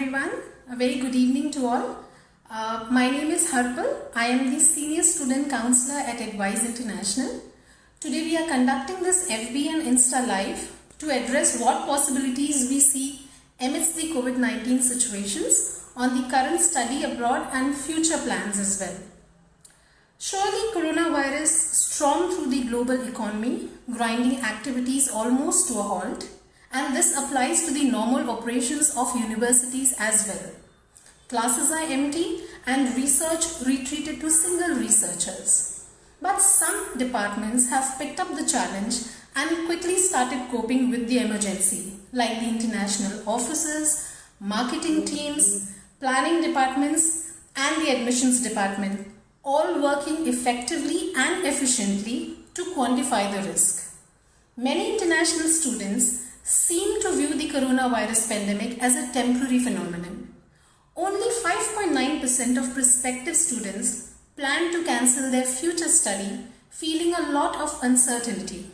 everyone. A very good evening to all. My name is Harpal. I am the Senior Student Counselor at Advise International. Today we are conducting this FB and Insta Live to address what possibilities we see amidst the COVID-19 situations on the current study abroad and future plans as well. Surely coronavirus stormed through the global economy, grinding activities almost to a halt. And this applies to the normal operations of universities as well. Classes are empty and research retreated to single researchers. But some departments have picked up the challenge and quickly started coping with the emergency, like the international offices, marketing teams, planning departments, and the admissions department, all working effectively and efficiently to quantify the risk. Many international students seem to view the coronavirus pandemic as a temporary phenomenon. Only 5.9% of prospective students plan to cancel their future study, feeling a lot of uncertainty.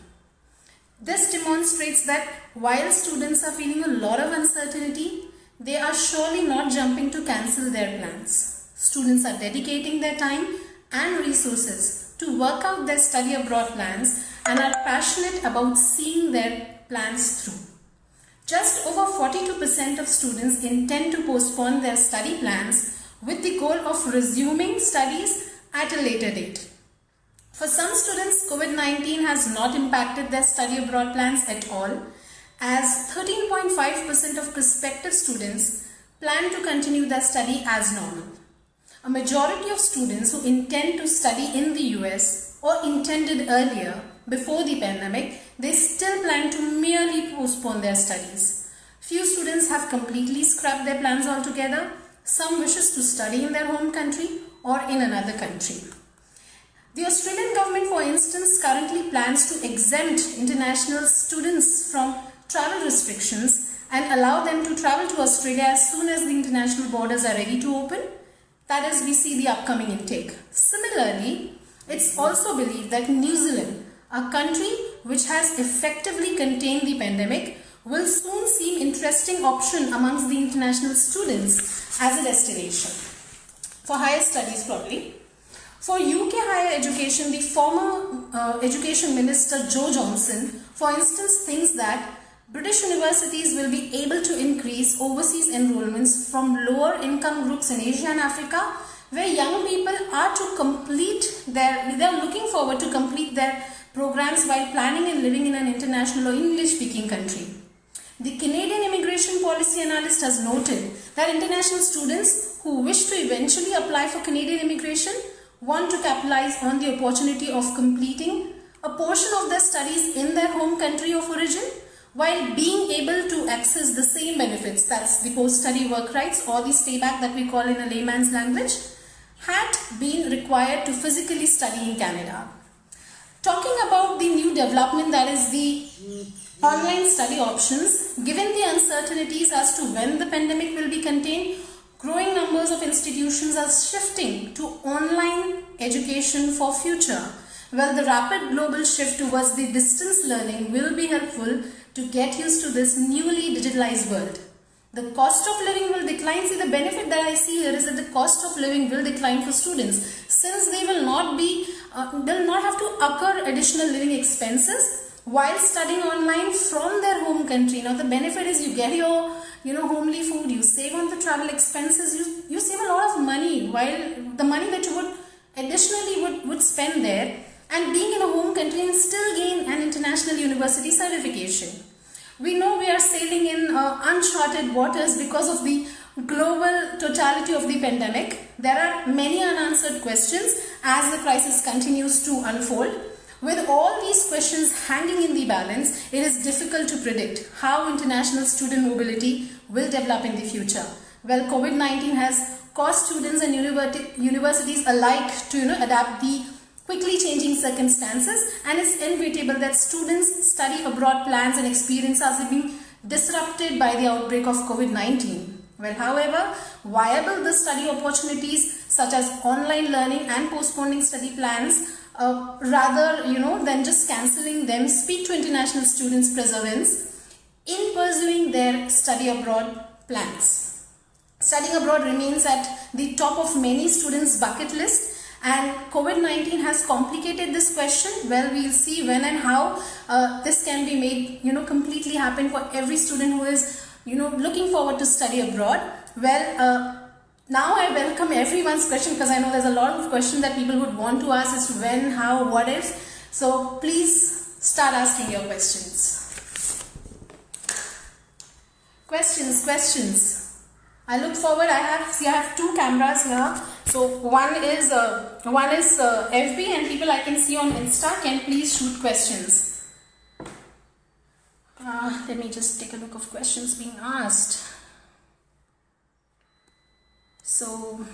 This demonstrates that while students are feeling a lot of uncertainty, they are surely not jumping to cancel their plans. Students are dedicating their time and resources to work out their study abroad plans and are passionate about seeing their plans through. Just over 42% of students intend to postpone their study plans with the goal of resuming studies at a later date. For some students, COVID-19 has not impacted their study abroad plans at all, as 13.5% of prospective students plan to continue their study as normal. A majority of students who intend to study in the US or intended earlier before the pandemic, they still plan to merely postpone their studies. Few students have completely scrapped their plans altogether. Some wishes to study in their home country or in another country. The Australian government, for instance, currently plans to exempt international students from travel restrictions and allow them to travel to Australia as soon as the international borders are ready to open. That is, we see the upcoming intake. Similarly, it's also believed that New Zealand, a country which has effectively contained the pandemic, will soon seem interesting option amongst the international students as a destination for higher studies probably. For UK higher education, the former Education Minister Jo Johnson, for instance, thinks that British universities will be able to increase overseas enrollments from lower income groups in Asia and Africa, where young people are they're looking forward to complete their programs while planning and living in an international or English-speaking country. The Canadian immigration policy analyst has noted that international students who wish to eventually apply for Canadian immigration want to capitalize on the opportunity of completing a portion of their studies in their home country of origin while being able to access the same benefits, that's the post-study work rights or the stay back that we call in a layman's language, had been required to physically study in Canada. Talking about the new development, that is the online study options, given the uncertainties as to when the pandemic will be contained, growing numbers of institutions are shifting to online education for future. Well, the rapid global shift towards the distance learning will be helpful to get used to this newly digitalized world. The cost of living will decline. See, the benefit that I see here is that the cost of living will decline for students, since they will not have to occur additional living expenses while studying online from their home country. Now, the benefit is you get your homely food, you save on the travel expenses, you save a lot of money, while the money that you would additionally would spend there, and being in a home country and still gain an international university certification. We know we are sailing in uncharted waters because of the global totality of the pandemic. There are many unanswered questions as the crisis continues to unfold. With all these questions hanging in the balance, it is difficult to predict how international student mobility will develop in the future. Well, COVID-19 has caused students and universities alike to adapt the quickly changing circumstances, and it's inevitable that students' study abroad plans and experiences are being disrupted by the outbreak of COVID-19. Well, however, viable the study opportunities such as online learning and postponing study plans rather than just cancelling them, speak to international students' perseverance in pursuing their study abroad plans. Studying abroad remains at the top of many students' bucket list, and COVID-19 has complicated this question. Well, we'll see when and how this can be made, completely happen for every student who is, looking forward to study abroad. Well, now I welcome everyone's question, because I know there's a lot of questions that people would want to ask as to when, how, what if. So please start asking your questions. Questions. I look forward. I have two cameras here. So one is FB, and people I can see on Insta can please shoot questions. Let me just take a look of questions being asked. So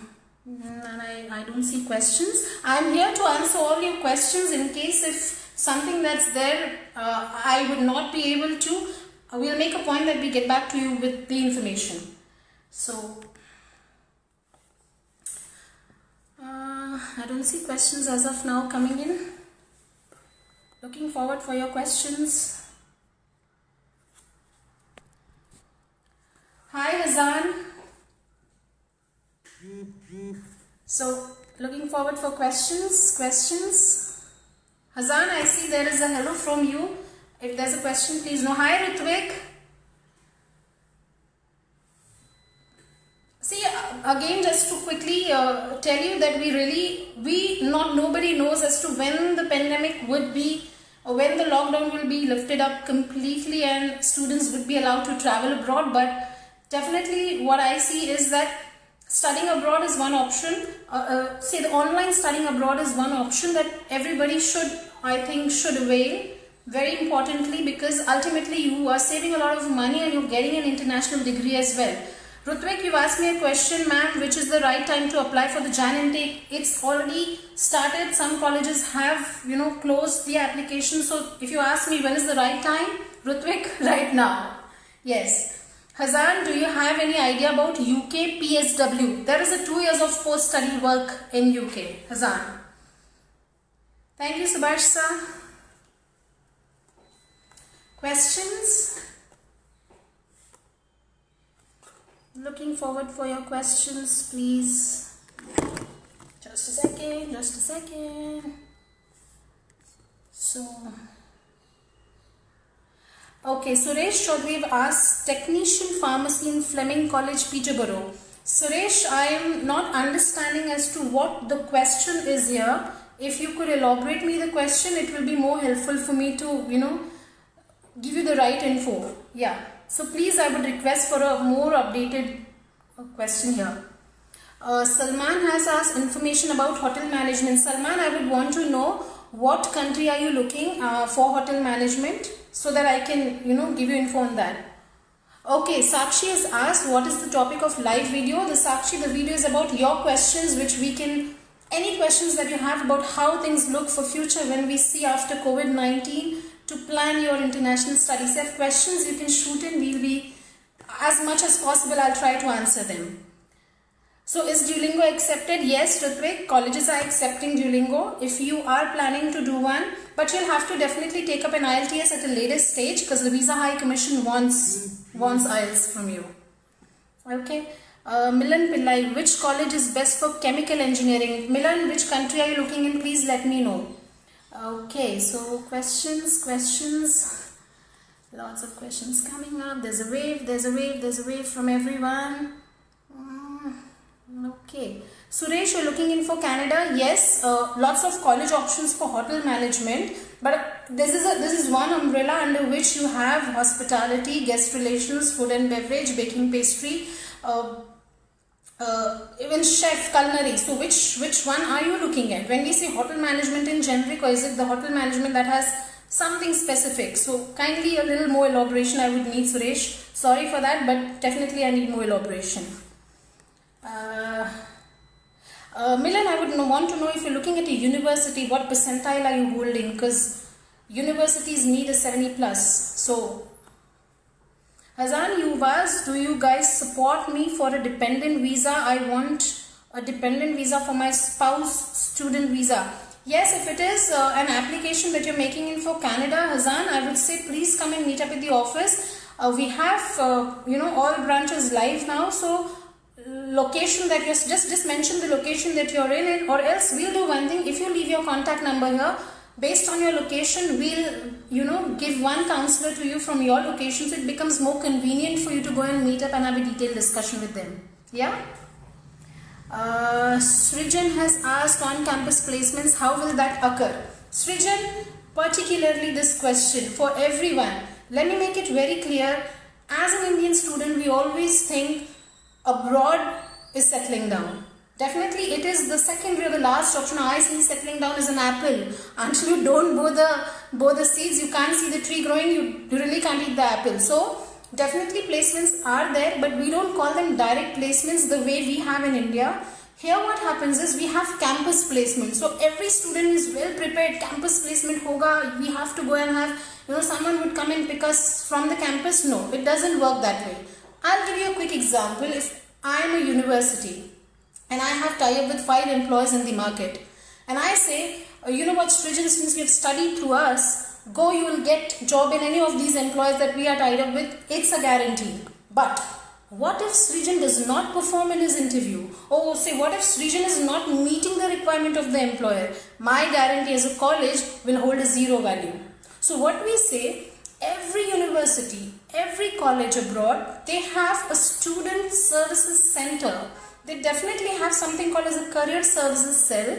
I don't see questions. I'm here to answer all your questions. In case if something that's there I would not be able to, we'll make a point that we get back to you with the information. So I don't see questions as of now coming in. Looking forward for your questions. Hi Hazan. So looking forward for questions. Hazan, I see there is a hello from you. If there's a question, please know. Hi Ritvik. See, again, just to quickly tell you that nobody knows as to when the pandemic would be, or when the lockdown will be lifted up completely and students would be allowed to travel abroad. But definitely what I see is that studying abroad is one option. Say the online studying abroad is one option that everybody should avail. Very importantly, because ultimately you are saving a lot of money and you're getting an international degree as well. Rutvik, you've asked me a question, ma'am, which is the right time to apply for the JAN intake. It's already started. Some colleges have, closed the application. So if you ask me when is the right time, Rutvik, right now. Yes. Hazan, do you have any idea about UK PSW? There is a 2 years of post-study work in UK. Hazan. Thank you, Subhash sir. Questions? Looking forward for your questions, please. Just a second. So, okay, Suresh Chaudhary asked technician pharmacy in Fleming College, Peterborough. Suresh, I am not understanding as to what the question is here. If you could elaborate me the question, it will be more helpful for me to, give you the right info. Yeah. So please, I would request for a more updated question here. Salman has asked information about hotel management. Salman, I would want to know what country are you looking for hotel management, so that I can, give you info on that. Okay, Sakshi has asked what is the topic of live video. The video is about your questions, which we can, any questions that you have about how things look for future when we see after COVID-19 to plan your international studies. If you have questions, you can shoot in. We'll be, as much as possible, I'll try to answer them. So is Duolingo accepted? Yes, Ritvik, colleges are accepting Duolingo if you are planning to do one, but you'll have to definitely take up an IELTS at a later stage, because the Visa High Commission wants IELTS from you. Okay. Milan Pillai, which college is best for chemical engineering? Milan, which country are you looking in? Please let me know. Okay, so questions. Lots of questions coming up. There's a wave from everyone. Okay. Suresh, you're looking in for Canada? Yes, lots of college options for hotel management, but this is one umbrella under which you have hospitality, guest relations, food and beverage, baking, pastry, even chef, culinary. So which one are you looking at? When we say hotel management in generic, or is it the hotel management that has something specific? So kindly a little more elaboration I would need, Suresh. Sorry for that, but definitely I need more elaboration. Milan, I would want to know if you're looking at a university, what percentile are you holding? Because universities need a 70+. So Hazan, you've asked, do you guys support me for a dependent visa? I want a dependent visa for my spouse student visa. Yes, if it is an application that you're making in for Canada, Hazan, I would say please come and meet up at the office. We have, all branches live now. So location that you're, just mention the location that you're in, or else we'll do one thing. If you leave your contact number here, based on your location, we'll give one counselor to you from your location, so it becomes more convenient for you to go and meet up and have a detailed discussion with them. Yeah. Srijan has asked, on campus placements, how will that occur? Srijan, particularly this question for everyone, let me make it very clear. As an Indian student, we always think abroad is settling down. Definitely it is the secondary or the last option. I see settling down as an apple. Until you don't bow the seeds, you can't see the tree growing, you really can't eat the apple. So definitely placements are there, but we don't call them direct placements the way we have in India. Here what happens is we have campus placement. So every student is well prepared. Campus placement hoga, we have to go and have, someone would come and pick us from the campus. No, it doesn't work that way. I'll give you a quick example. If I am a university and I have tied up with 5 employees in the market, and I say, you know what, Srijan, since you have studied through us, go, you will get job in any of these employees that we are tied up with. It's a guarantee. But what if Srijan does not perform in his interview? Or say, what if Srijan is not meeting the requirement of the employer? My guarantee as a college will hold a 0 value. So what we say, every university, every college abroad, they have a student services center. They definitely have something called as a career services cell.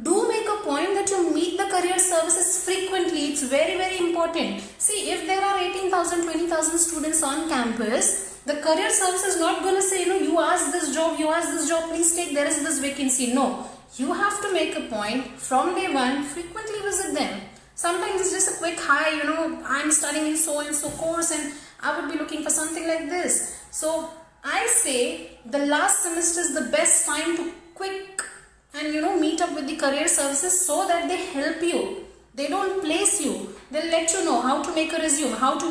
Do make a point that you meet the career services frequently. It's very, very important. See, if there are 18,000, 20,000 students on campus, the career service is not going to say, you ask this job, please take, there is this vacancy. No, you have to make a point from day one, frequently visit them. Sometimes it's just a quick hi, I'm studying in so and so course and I would be looking for something like this. So I say the last semester is the best time to quick and meet up with the career services, so that they help you. They don't place you. They'll let you know how to make a resume, how to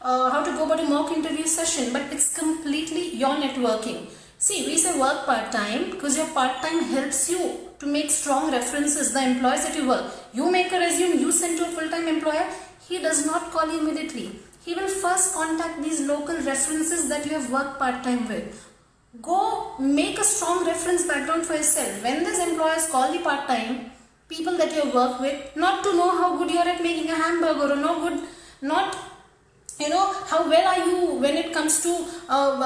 go about a mock interview session, but it's completely your networking. See, we say work part-time because your part-time helps you to make strong references, the employers that you work. You make a resume, you send to a full-time employer, he does not call you immediately. He will first contact these local references that you have worked part-time with. Go make a strong reference background for yourself. When these employers call the part-time people that you work with, not to know how good you are at making a hamburger, or not how well are you when it comes to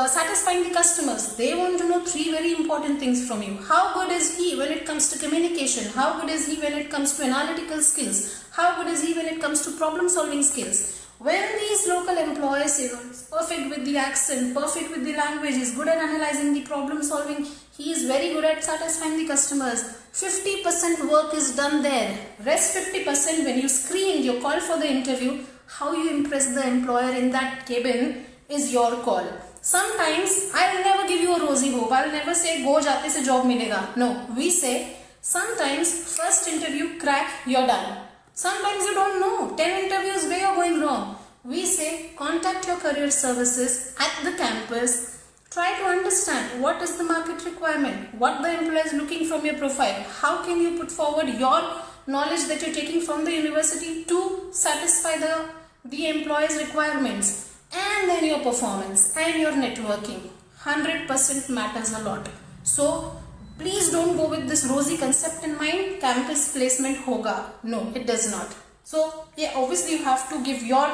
satisfying the customers. They want to know 3 very important things from you. How good is he when it comes to communication? How good is he when it comes to analytical skills? How good is he when it comes to problem solving skills? When these local employees, is perfect with the accent, perfect with the language, is good at analyzing the problem solving, he is very good at satisfying the customers. 50% work is done there. Rest 50%, when you screen, you call for the interview, how you impress the employer in that cabin is your call. Sometimes I will never give you a rosy hope. I will never say go jate se job milega. No, we say sometimes first interview crack, you're done. Sometimes you don't know. 10 interviews where you're going wrong. We say contact your career services at the campus. Try to understand what is the market requirement, what the employer is looking from your profile. How can you put forward your knowledge that you're taking from the university to satisfy the employer's requirements, and then your performance and your networking. 100% matters a lot. So please don't go with this rosy concept in mind, campus placement hoga. No, it does not. So yeah, obviously you have to give your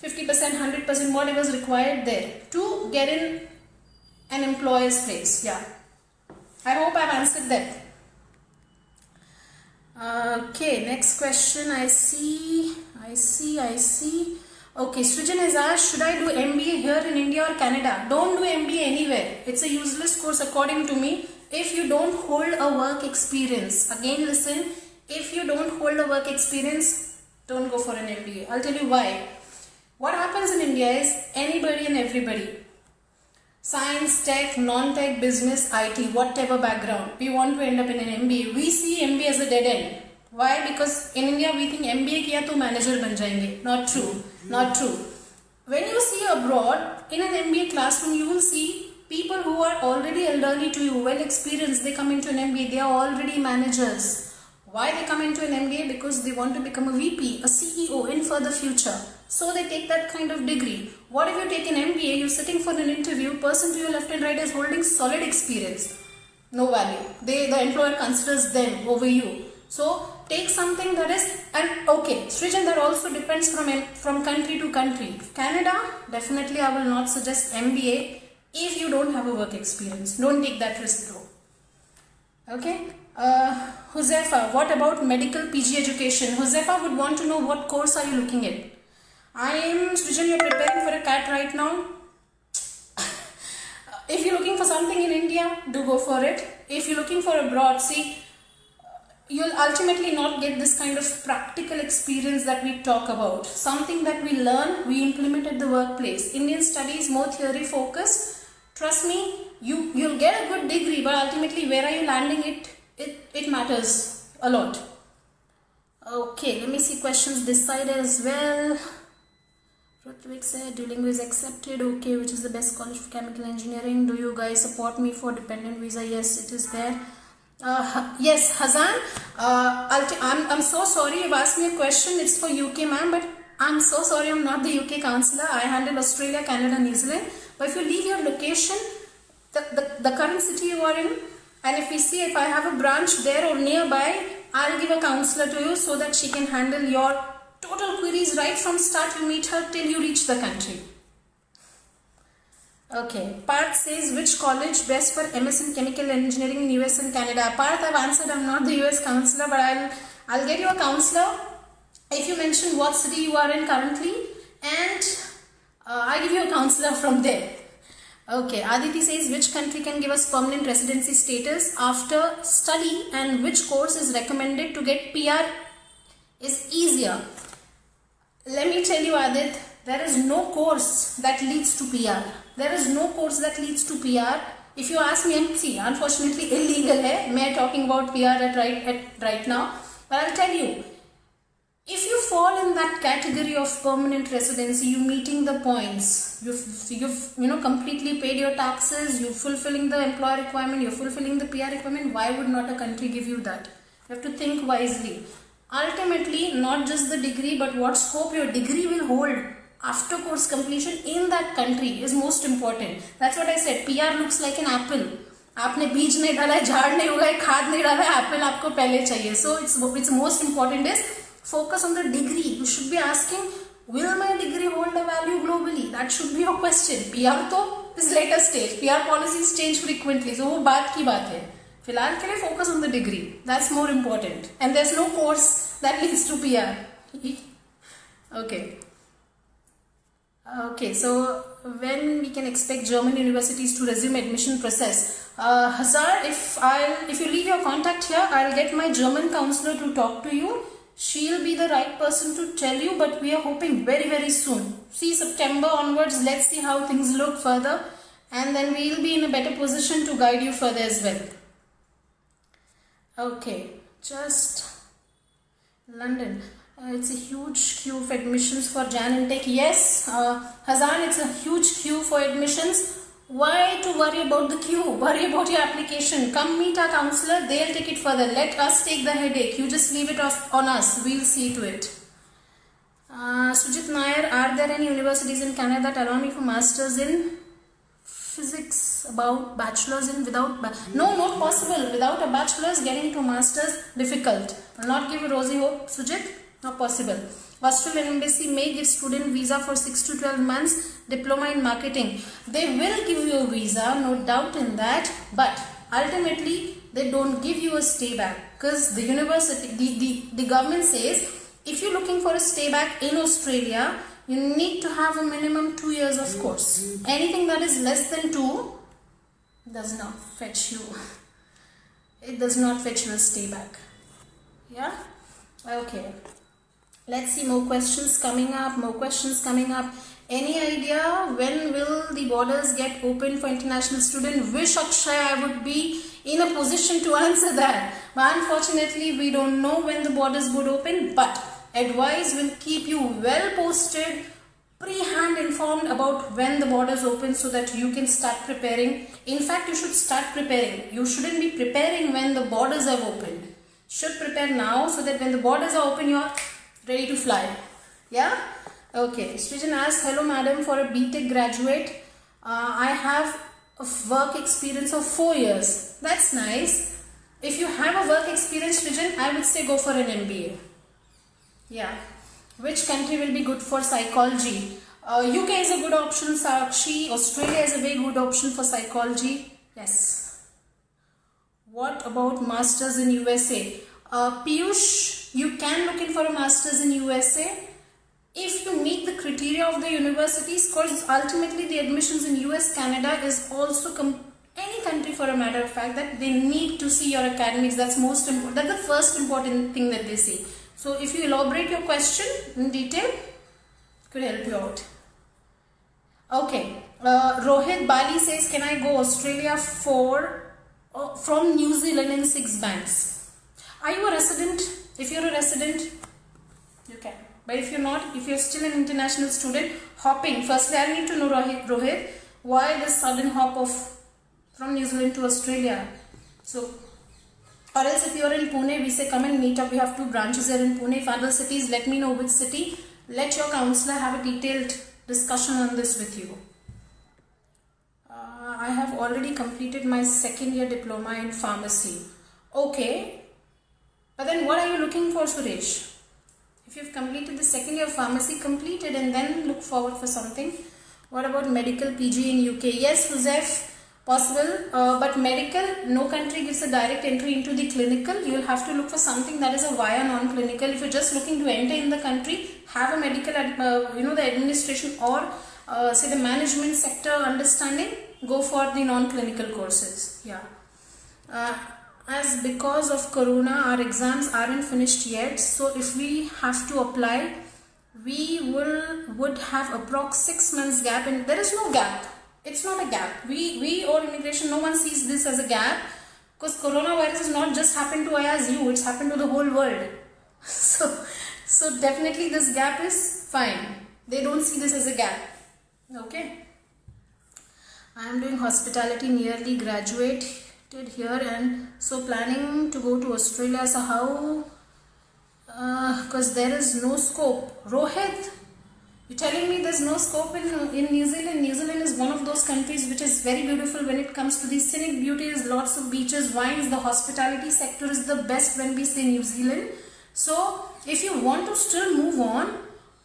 50%, 100%, whatever is required there to get in an employer's place. Yeah, I hope I've answered that. Okay, next question. I see. Okay, Srijan has asked, should I do MBA here in India or Canada? Don't do MBA anywhere. It's a useless course according to me. If you don't hold a work experience, again listen, if you don't hold a work experience, don't go for an MBA. I'll tell you why. What happens in India is anybody and everybody, science, tech, non-tech, business, IT, whatever background, we want to end up in an MBA. We see MBA as a dead end. Why? Because in India we think MBA kiya to manager ban jayenge. Not true. Not true. When you see abroad, in an MBA classroom, you will see people who are already elderly to you, well experienced, they come into an MBA, they are already managers. Why they come into an MBA? Because they want to become a VP, a CEO in further future. So they take that kind of degree. What if you take an MBA, you're sitting for an interview, person to your left and right is holding solid experience. No value. The employer considers them over you. So take something that is, and okay, Srijan, that also depends from country to country. Canada, definitely I will not suggest MBA if you don't have a work experience. Don't take that risk though. Okay. Josefa, what about medical PG education? Josefa would want to know what course are you looking at. Srijan, you're preparing for a CAT right now. If you're looking for something in India, do go for it. If you're looking for abroad, see, you'll ultimately not get this kind of practical experience that we talk about. Something that we learn, we implement at the workplace. Indian studies, more theory focused. Trust me, you'll get a good degree, but ultimately where are you landing it matters a lot. Okay, let me see questions this side as well. Rutvik said, Duolingo is accepted. Okay, which is the best college for chemical engineering? Do you guys support me for dependent visa? Yes, it is there. Yes, Hazan, I'm so sorry you've asked me a question. It's for UK, ma'am, but I'm so sorry I'm not the UK counselor. I handle Australia, Canada, New Zealand. But if you leave your location, the current city you are in, and if we see if I have a branch there or nearby, I'll give a counselor to you so that she can handle your total queries right from start you meet her till you reach the country. Okay, Parth says which college best for MS in chemical engineering in US and Canada. Parth, I've answered I'm not the US counselor, but I'll get you a counselor if you mention what city you are in currently, and I'll give you a counselor from there. Okay, Aditi says which country can give us permanent residency status after study and which course is recommended to get PR is easier. Let me tell you, Adit, there is no course that leads to PR. There is no course that leads to PR. If you ask me, see, unfortunately illegal hai. मैं talking about PR right now. But I'll tell you, if you fall in that category of permanent residency, you meeting the points, you've completely paid your taxes, you're fulfilling the employer requirement, you're fulfilling the PR requirement, why would not a country give you that? You have to think wisely. Ultimately, not just the degree, but what scope your degree will hold after course completion in that country is most important. That's what I said. PR looks like an apple. आपने बीज नहीं डाला है, झाड़ नहीं उगाया, खाद नहीं डाला है, एप्पल आपको पहले चाहिए. So it's most important is focus on the degree. You should be asking, will my degree hold a value globally? That should be your question. PR तो is later stage. PR policies change frequently. So वो बात की बात है. फिलहाल के लिए focus on the degree. That's more important. And there's no course that leads to PR. Okay. Okay, so when we can expect German universities to resume admission process? Hazar, if you leave your contact here, I'll get my German counselor to talk to you. She'll be the right person to tell you, but we are hoping very, very soon. See, September onwards, let's see how things look further, and then we'll be in a better position to guide you further as well. Okay, just London. It's a huge queue for admissions for Jan intake. Yes, Hazan, it's a huge queue for admissions. Why to worry about the queue? Worry about your application. Come meet our counselor. They'll take it further. Let us take the headache. You just leave it off on us. We'll see to it. Sujit Nair, are there any universities in Canada that allow me for masters in physics about bachelor's in without no, not possible. Without a bachelor's, getting to masters difficult. I'll not give you rosy hope, Sujit. Not possible. Australian Embassy may give student visa for 6 to 12 months, diploma in marketing. They will give you a visa, no doubt in that, but ultimately they don't give you a stay back because the university, the government says if you're looking for a stay back in Australia, you need to have a minimum 2 years of course. Anything that is less than 2 does not fetch you. It does not fetch you a stay back. Yeah? Okay. Let's see, more questions coming up. Any idea when will the borders get open for international students? Wish Akshay I would be in a position to answer that. But unfortunately, we don't know when the borders would open. But advice will keep you well posted, pre-hand informed about when the borders open so that you can start preparing. In fact, you should start preparing. You shouldn't be preparing when the borders have opened. Should prepare now so that when the borders are open, you are ready to fly. Yeah? Okay, Srijan asks, hello madam, for a BTech graduate, I have a work experience of 4 years. That's nice. If you have a work experience, Srijan, I would say go for an MBA. Yeah. Which country will be good for psychology? UK is a good option, Sakshi. Australia is a very good option for psychology. Yes. What about masters in USA? Piyush, you can look in for a masters in USA. If you meet the criteria of the universities, because ultimately the admissions in US, Canada is also any country for a matter of fact, that they need to see your academics. That's most important. That's the first important thing that they see. So if you elaborate your question in detail, could help you out. Okay, Rohit Bali says, can I go Australia from New Zealand in 6 banks? Are you a resident? If you're a resident, you can. But if you're not, if you're still an international student, hopping. Firstly, I need to know, Rohit, why this sudden hop from New Zealand to Australia? So, or else if you're in Pune, we say come and meet up. We have 2 branches here in Pune. If other cities, let me know which city. Let your counselor have a detailed discussion on this with you. I have already completed my 2nd year diploma in pharmacy. Okay. But then what are you looking for, Suresh? If you've completed the 2nd year pharmacy, complete it and then look forward for something. What about medical PG in UK? Yes, Joseph, possible. But medical, no country gives a direct entry into the clinical. You'll have to look for something that is a via non-clinical. If you're just looking to enter in the country, have a medical, the administration or say the management sector understanding, go for the non-clinical courses. Yeah. As because of Corona, our exams aren't finished yet. So if we have to apply, we would have approx 6 months gap, and there is no gap. It's not a gap. We or immigration, no one sees this as a gap, because coronavirus has not just happened to ISU, it's happened to the whole world. So definitely this gap is fine. They don't see this as a gap. Okay. I am doing hospitality, nearly graduated here, and so planning to go to Australia. So how? Because there is no scope. Rohit, you're telling me there's no scope in New Zealand? New Zealand is one of those countries which is very beautiful when it comes to the scenic beauties, lots of beaches, wines. The hospitality sector is the best when we say New Zealand. So if you want to still move on,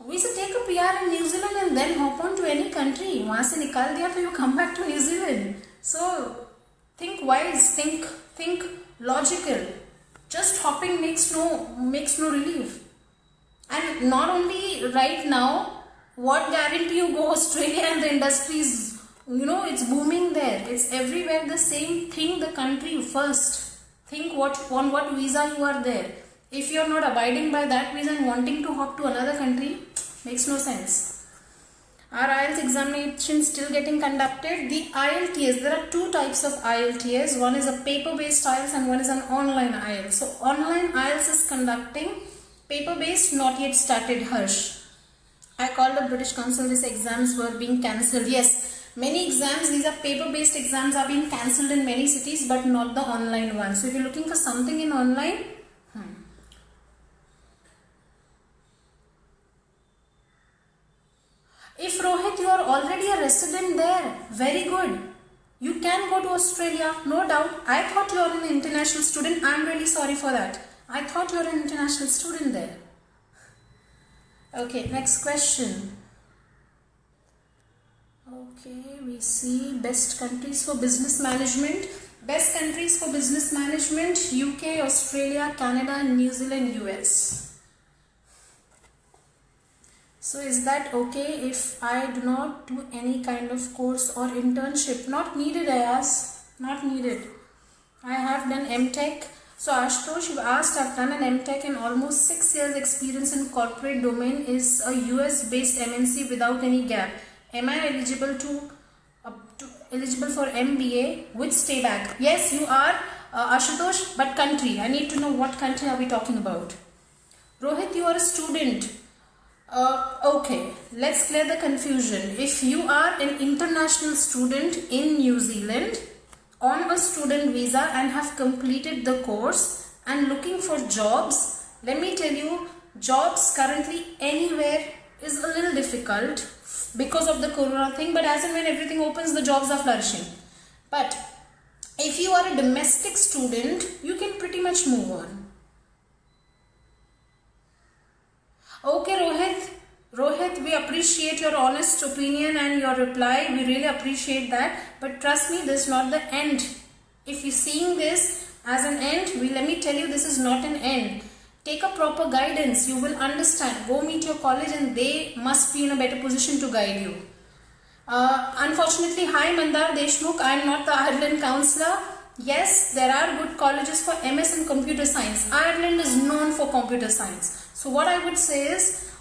we should take a PR in New Zealand and then hop on to any country. वहाँ से निकाल दिया तो you come back to New Zealand. So think wise, think logical. Just hopping makes no relief. And not only right now, what guarantee you go Australia and the industry is, it's booming there. It's everywhere the same thing, the country first. Think on what visa you are there. If you are not abiding by that visa and wanting to hop to another country, makes no sense. Are IELTS examination still getting conducted? The IELTS, there are 2 types of IELTS. One is a paper-based IELTS and one is an online IELTS. So online IELTS is conducting, paper-based not yet started. Harsh, I called the British Council, these exams were being cancelled. Yes, many exams, these are paper-based exams, are being cancelled in many cities, but not the online ones. So if you're looking for something in online, if Rohit, you are already a resident there, very good. You can go to Australia, no doubt. I thought you are an international student. I am really sorry for that. I thought you are an international student there. Okay, next question. Okay, we see best countries for business management. Best countries for business management: UK, Australia, Canada, New Zealand, US. So is that okay if I do not do any kind of course or internship? Not needed, Ayaz. Not needed. I have done MTech. So Ashutosh, you asked, I've done an MTech and almost 6 years experience in corporate domain, is a US based MNC without any gap. Am I eligible for MBA with stay back? Yes, you are, Ashutosh, but country. I need to know what country are we talking about. Rohit, you are a student. Okay, let's clear the confusion. If you are an international student in New Zealand on a student visa and have completed the course and looking for jobs, let me tell you, jobs currently anywhere is a little difficult because of the corona thing, but as and when everything opens, the jobs are flourishing. But if you are a domestic student, you can pretty much move on. Okay, Rohit, we appreciate your honest opinion and your reply. We really appreciate that. But trust me, this is not the end. If you're seeing this as an end, let me tell you, this is not an end. Take a proper guidance. You will understand. Go meet your college and they must be in a better position to guide you. Unfortunately, hi Mandar Deshmukh, I am not the Ireland counsellor. Yes, there are good colleges for MS in computer science. Ireland is known for computer science. So what I would say is,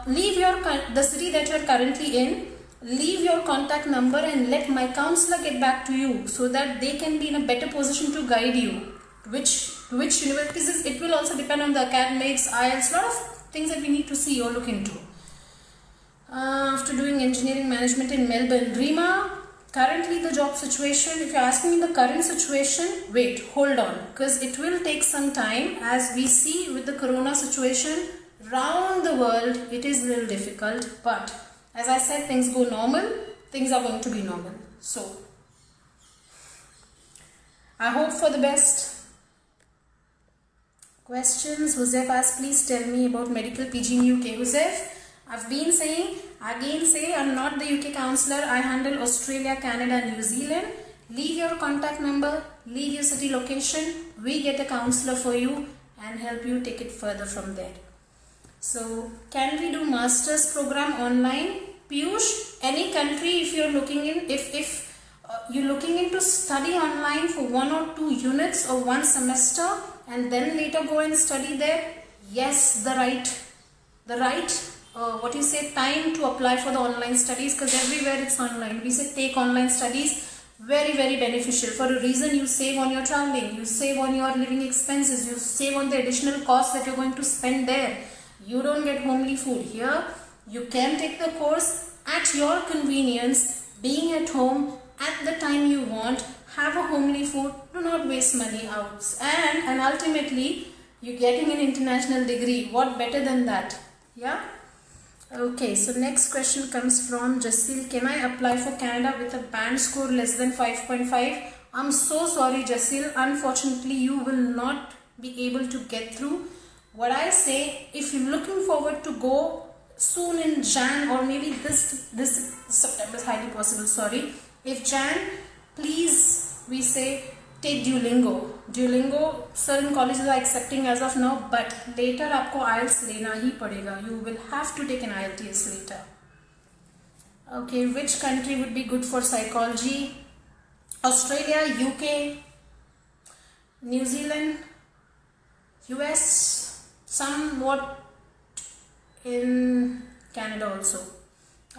leave the city that you are currently in, leave your contact number and let my counselor get back to you so that they can be in a better position to guide you. Which universities, it will also depend on the academics, IELTS, lot of things that we need to see or look into. After doing engineering management in Melbourne, Rima, currently the job situation, if you're asking me the current situation, wait, hold on, because it will take some time. As we see with the corona situation around the world, it is a little difficult, but as I said, things go normal, things are going to be normal. So I hope for the best. Questions? Joseph asked, please tell me about medical PG in UK. Joseph, I've been saying, again say, I'm not the UK counsellor. I handle Australia, Canada, New Zealand. Leave your contact number, leave your city location. We get a counsellor for you and help you take it further from there. So, can we do master's program online? Piyush, any country if you're looking in, if you're looking into study online for 1 or 2 units or 1 semester and then later go and study there, yes, the right time to apply for the online studies, because everywhere it's online. We say take online studies, very beneficial. For a reason, you save on your traveling, you save on your living expenses, you save on the additional costs that you're going to spend there. You don't get homely food here. You can take the course at your convenience, being at home at the time you want, have a homely food, do not waste money out, and ultimately you're getting an international degree. What better than that? Yeah. Okay, so next question comes from Jasil. Can I apply for Canada with a band score less than 5.5? I'm so sorry, Jasil. Unfortunately, you will not be able to get through. What I say, if you're looking forward to go soon in Jan or maybe this September is highly possible, sorry. If Jan, please, we say take Duolingo. Duolingo, certain colleges are accepting as of now, but later आपको IELTS लेना ही पड़ेगा. You will have to take an IELTS later. Okay, which country would be good for psychology? Australia, UK, New Zealand, US, somewhat in Canada also.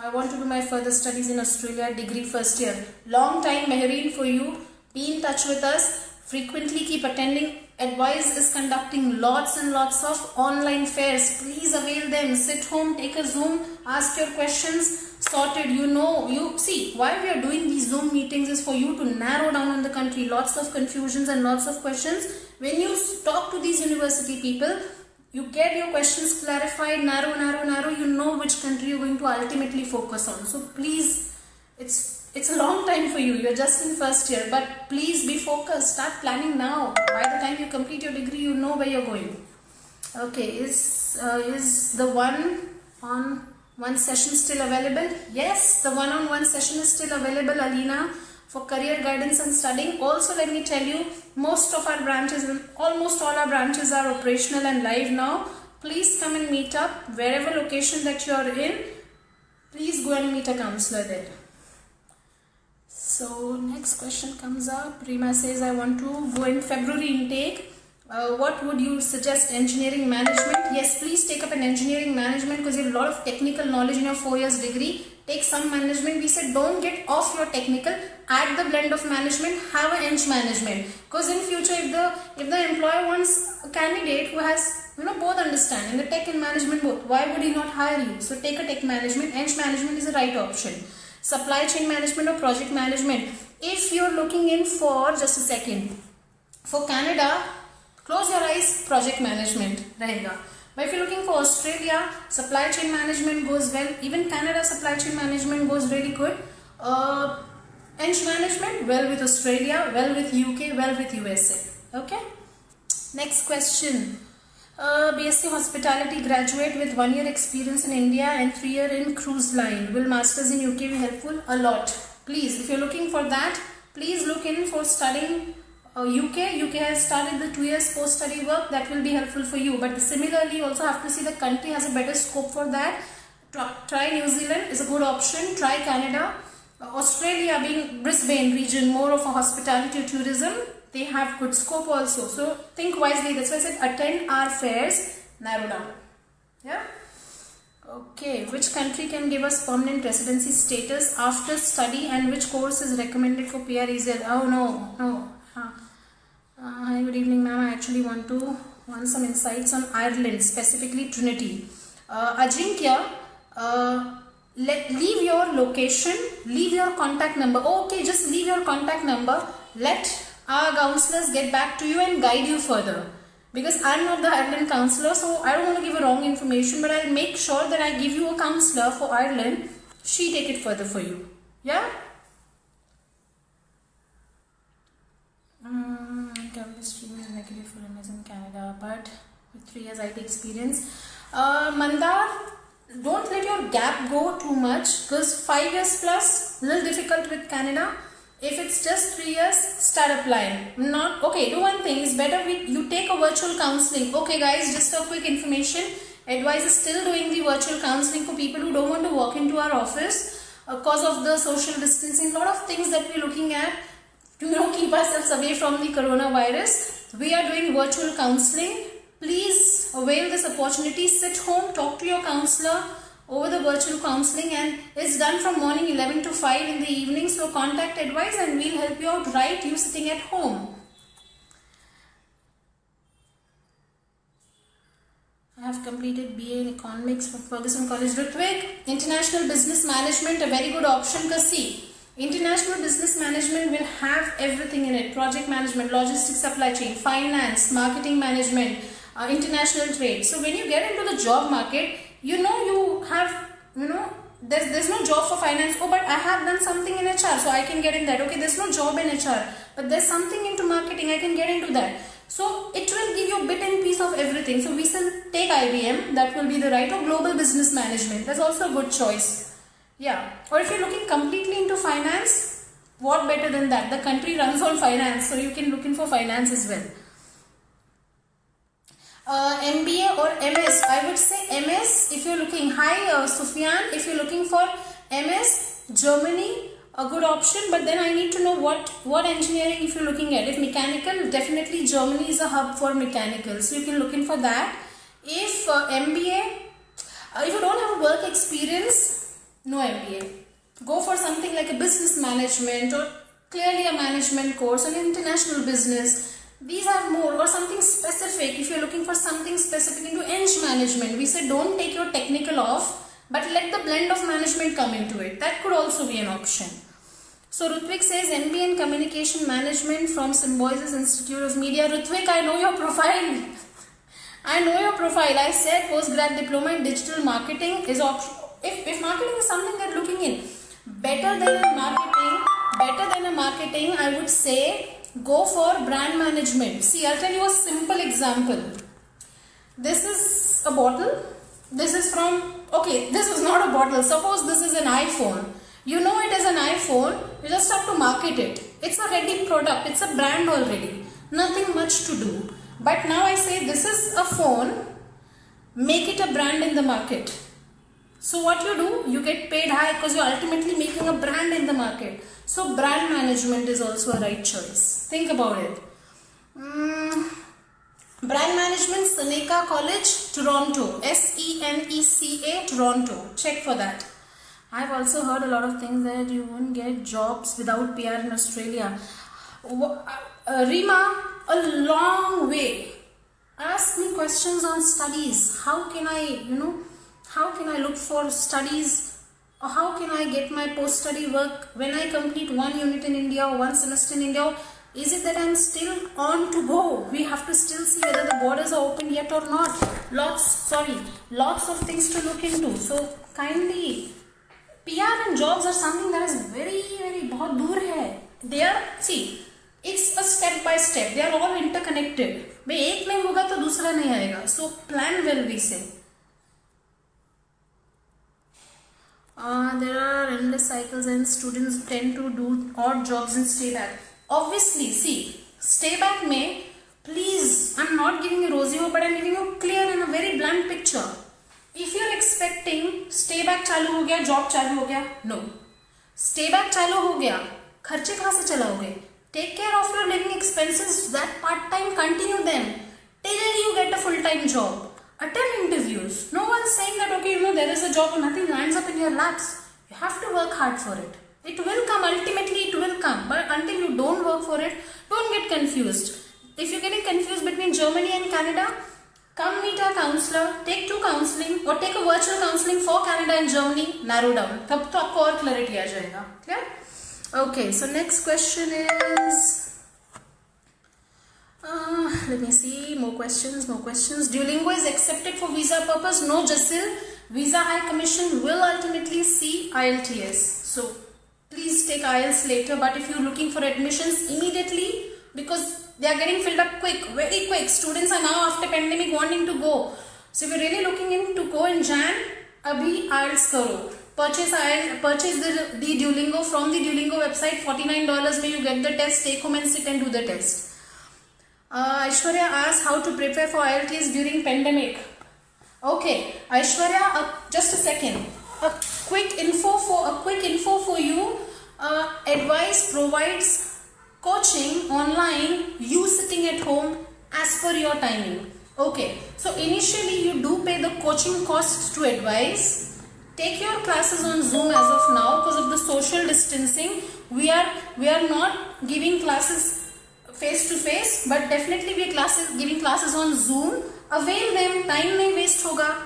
I want to do my further studies in Australia, degree first year. Long time, Mehreen, for you. Be in touch with us. Frequently keep attending. Advice is conducting lots and lots of online fairs. Please avail them. Sit home, take a Zoom, ask your questions. Sorted. You see, why we are doing these Zoom meetings is for you to narrow down on the country. Lots of confusions and lots of questions. When you talk to these university people, you get your questions clarified, narrow. You know which country you're going to ultimately focus on. So please, it's a long time for you. You're just in first year, but please be focused. Start planning now. By the time you complete your degree, you know where you're going. Okay, is the one-on-one session still available? Yes, the one-on-one session is still available, Alina, for career guidance and studying. Also, let me tell you, most of our branches, almost all our branches are operational and live now. Please come and meet up wherever location that you are in. Please go and meet a counselor there. So next question comes up. Rima says, I want to go in February intake. What would you suggest? Engineering management? Yes, please take up an engineering management because you have a lot of technical knowledge in your 4 years degree. Take some management. We said don't get off your technical. Add the blend of management. Have an eng management. Because in future, if the employer wants a candidate who has both understanding, the tech and management both, why would he not hire you? So take a tech management. Eng management is the right option. Supply chain management or project management. If you're looking in for, just a second, for Canada, close your eyes, project management rahega. But if you're looking for Australia, supply chain management goes well. Even Canada, supply chain management goes really good. Eng management, well with Australia, well with UK, well with USA. Okay. Next question. BSc Hospitality graduate with 1 year experience in India and 3 year in cruise line. Will masters in UK be helpful? A lot. Please, if you're looking for that, please look in for studying UK. UK has started the 2 years post-study work. That will be helpful for you. But similarly, you also have to see the country has a better scope for that. Try New Zealand is a good option. Try Canada. Australia, being Brisbane region, more of a hospitality or tourism, they have good scope also. So think wisely. That's why I said attend our fairs, narrow down. Yeah. Okay. Which country can give us permanent residency status after study, and which course is recommended for PR easier? Oh no. Hi, good evening, ma'am. I actually want some insights on Ireland, specifically Trinity. Ajinkya, leave your location, leave your contact number. Okay, just leave your contact number. Let our counselors get back to you and guide you further. Because I'm not the Ireland counselor, so I don't want to give a wrong information, but I'll make sure that I give you a counselor for Ireland. She take it further for you. Yeah? Stream is negative for MS in Canada, but with 3 years IT experience. Mandar, don't let your gap go too much, because 5 years plus, little difficult with Canada. If it's just 3 years, start applying. Not okay. Do one thing. It's better you take a virtual counseling. Okay, guys, just a quick information. Advice is still doing the virtual counseling for people who don't want to walk into our office because of the social distancing. A lot of things that we're looking at to keep ourselves away from the coronavirus. We are doing virtual counseling. Please avail this opportunity. Sit home, talk to your counselor over the virtual counseling, and it's done from morning 11 to 5 in the evening. So contact advice and we'll help you out, right? You sitting at home. I have completed BA in Economics from Ferguson College. Ritwik, International Business Management, a very good option, because see, International Business Management will have everything in it. Project management, logistics, supply chain, finance, marketing management, international trade. So when you get into the job market, you have, there's no job for finance. Oh, but I have done something in HR, so I can get in that. Okay, there's no job in HR, but there's something into marketing, I can get into that. So it will give you a bit and piece of everything. So we shall take IBM, that will be the right, or global business management. That's also a good choice. Yeah, or if you're looking completely into finance, what better than that? The country runs on finance, so you can look in for finance as well. MBA or MS, I would say MS if you're looking. Hi Sufyan, if you're looking for MS, Germany, a good option, but then I need to know what engineering if you're looking at. If mechanical, definitely Germany is a hub for mechanical, so you can look in for that. If MBA, if you don't have work experience, no MBA. Go for something like a business management or clearly a management course, an international business. These are more, or something specific. If you're looking for something specific into Eng management, we said don't take your technical off, but let the blend of management come into it. That could also be an option. So Rutvik says MBA in Communication Management from Symbiosis Institute of Media. Rutvik, I know your profile. I know your profile. I said postgrad diploma in digital marketing is option. If marketing is something they're looking in, better than a marketing, I would say go for brand management. See, I'll tell you a simple example. This is a bottle. This is this is not a bottle. Suppose this is an iPhone. You know it is an iPhone. You just have to market it. It's a ready product. It's a brand already. Nothing much to do. But now I say this is a phone. Make it a brand in the market. So what you do, you get paid high because you're ultimately making a brand in the market. So brand management is also a right choice. Think about it. Brand management, Seneca College, Toronto. SENECA, Toronto. Check for that. I've also heard a lot of things that you won't get jobs without PR in Australia. Rima, a long way. Ask me questions on studies. How can I look for studies, or how can I get my post-study work when I complete one unit in India or one semester in India? Is it that I'm still on to go? We have to still see whether the borders are open yet or not. Lots of things to look into. So kindly, PR and jobs are something that is very बहुत दूर है. They are, see, it's a step by step. They are all interconnected. भाई एक नहीं होगा तो दूसरा नहीं आएगा. So plan well, we say. There are endless cycles and students tend to do odd jobs and stay back. Obviously, see, stay back में, please, I'm not giving you rosy hope, but I'm giving you clear and a very blunt picture. If you're expecting stay back चालू हो गया, job चालू हो गया, no. Stay back चालू हो गया, खर्चे कहाँ से चलाओगे? Take care of your living expenses. That part time, continue them till you get a full time job. Attend interviews. No one's saying that, okay, there is a job and nothing lands up in your laps. You have to work hard for it. It will come. Ultimately, it will come. But until you don't work for it, don't get confused. If you're getting confused between Germany and Canada, come meet a counselor, take 2 counseling or take a virtual counseling for Canada and Germany, narrow down. तब तो आपको और clarity आ जाएगा. Clear? Okay, so next question is... let me see, more questions. Duolingo is accepted for visa purpose. No, Jasil. Visa High Commission will ultimately see IELTS. So, please take IELTS later. But if you're looking for admissions immediately, because they are getting filled up quick, very quick. Students are now after pandemic wanting to go. So, if you're really looking in to go in Jan, abhi IELTS karo. Purchase the Duolingo from the Duolingo website. $49 may you get the test, take home and sit and do the test. Aishwarya asked how to prepare for IELTS during pandemic. Okay, Aishwarya, just a second. A quick info for you. Advice provides coaching online. You sitting at home as per your timing. Okay, so initially you do pay the coaching cost to Advice. Take your classes on Zoom as of now because of the social distancing. We are not giving classes face to face, but definitely we are giving classes on Zoom. Avail them, time nahi waste hoga.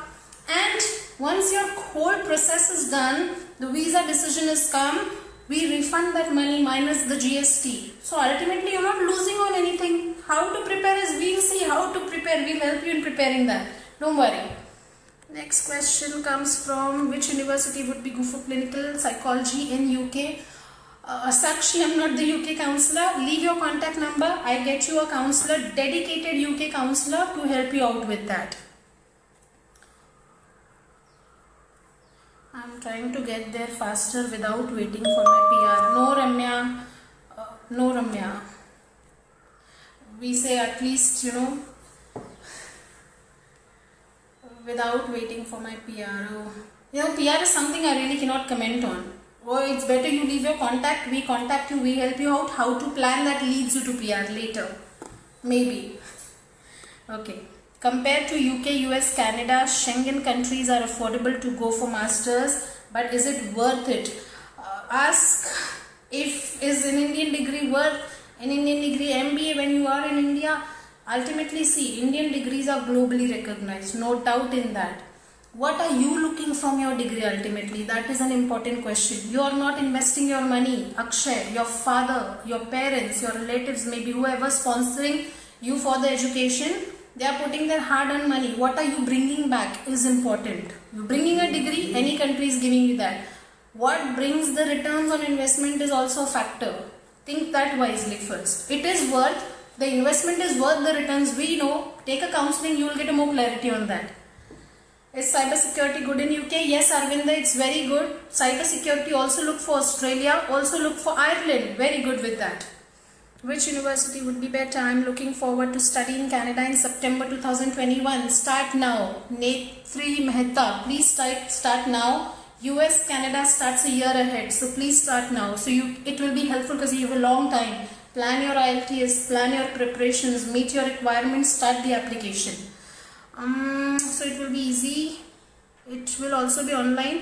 And once your whole process is done, the visa decision is come, we refund that money minus the GST. So ultimately you're not losing on anything. How to prepare is, we'll see how to prepare. We'll help you in preparing that. Don't worry. Next question comes from which university would be good for clinical psychology in UK? Sakshi, I'm not the UK counselor. Leave your contact number. I get you a counselor, dedicated UK counselor to help you out with that. I'm trying to get there faster without waiting for my PR. No, Ramya. No, Ramya. We say at least, without waiting for my PR. PR is something I really cannot comment on. It's better you leave your contact, we contact you, we help you out how to plan that leads you to PR later. Maybe. Okay. Compared to UK, US, Canada, Schengen countries are affordable to go for masters, but is it worth it? Ask if is an Indian degree worth an Indian degree MBA when you are in India. Ultimately, see, Indian degrees are globally recognized, no doubt in that. What are you looking from your degree ultimately? That is an important question. You are not investing your money. Akshay, your father, your parents, your relatives, maybe whoever sponsoring you for the education, they are putting their hard-earned money. What are you bringing back is important. You bringing a degree, any country is giving you that. What brings the returns on investment is also a factor. Think that wisely first. It is worth, the investment is worth the returns. We know. Take a counseling, you will get a more clarity on that. Is cybersecurity good in UK? Yes, Arvinda, it's very good. Cybersecurity, also look for Australia, also look for Ireland. Very good with that. Which university would be better? I'm looking forward to study in Canada in September 2021. Start now. Netri Mehta, please start now. US, Canada starts a year ahead. So please start now. So it will be helpful because you have a long time. Plan your IELTS, plan your preparations, meet your requirements, start the application. So it will be easy. It will also be online.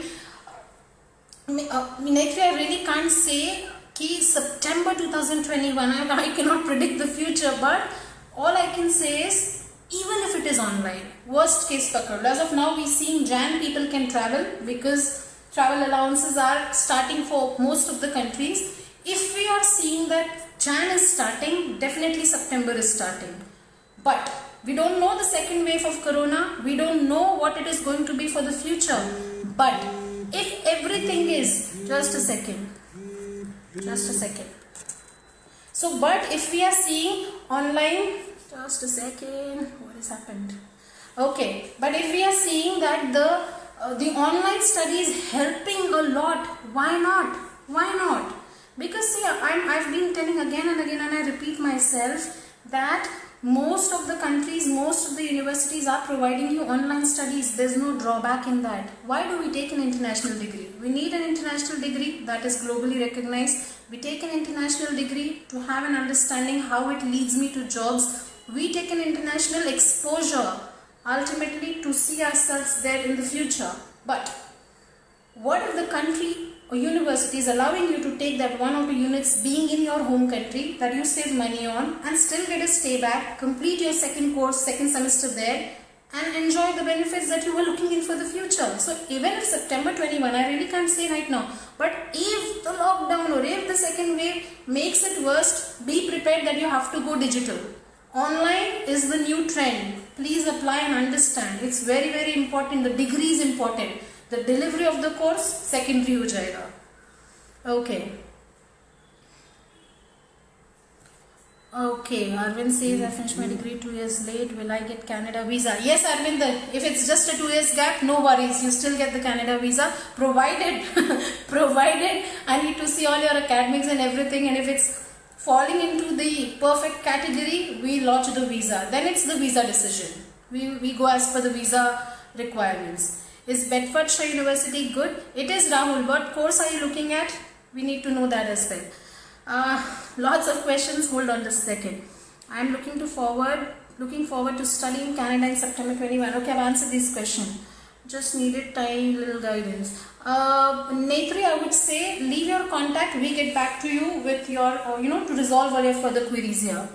Netri, I really can't say ki September 2021. I cannot predict the future, but all I can say is even if it is online, worst case pakad. As of now, we see in Jan people can travel because travel allowances are starting for most of the countries. If we are seeing that Jan is starting, definitely September is starting. But we don't know the second wave of corona. We don't know what it is going to be for the future. But if everything is, just a second. So, but if we are seeing online, just a second, what has happened? Okay, but if we are seeing that the online study is helping a lot, why not? Why not? Because see, I've been telling again and again, and I repeat myself, that most of the countries, most of the universities are providing you online studies. There's no drawback in that. Why do we take an international degree? We need an international degree that is globally recognized. We take an international degree to have an understanding how it leads me to jobs. We take an international exposure ultimately to see ourselves there in the future. But what if the country or university is allowing you to take that 1 or 2 units being in your home country that you save money on and still get a stay back, complete your second course, second semester there, and enjoy the benefits that you were looking in for the future? So even if September 21, I really can't say right now, but if the lockdown or if the second wave makes it worse, be prepared that you have to go digital. Online is the new trend. Please apply and understand. It's very, very important. The degree is important. The delivery of the course secondary हो जाएगा. Okay. Okay, Arvind says I finished my degree 2 years late. Will I get Canada visa? Yes, Arvind. If it's just a 2 years gap, no worries. You still get the Canada visa, provided I need to see all your academics and everything. And if it's falling into the perfect category, we launch the visa. Then it's the visa decision. We go as per the visa requirements. Is Bedfordshire University good? It is, Rahul. What course are you looking at? We need to know that as well. Lots of questions. Hold on just a second. I am looking forward to studying Canada in September 21. Okay, I've answered this question. Just needed time, little guidance. Netri, I would say leave your contact. We get back to you with your, to resolve all your further queries here.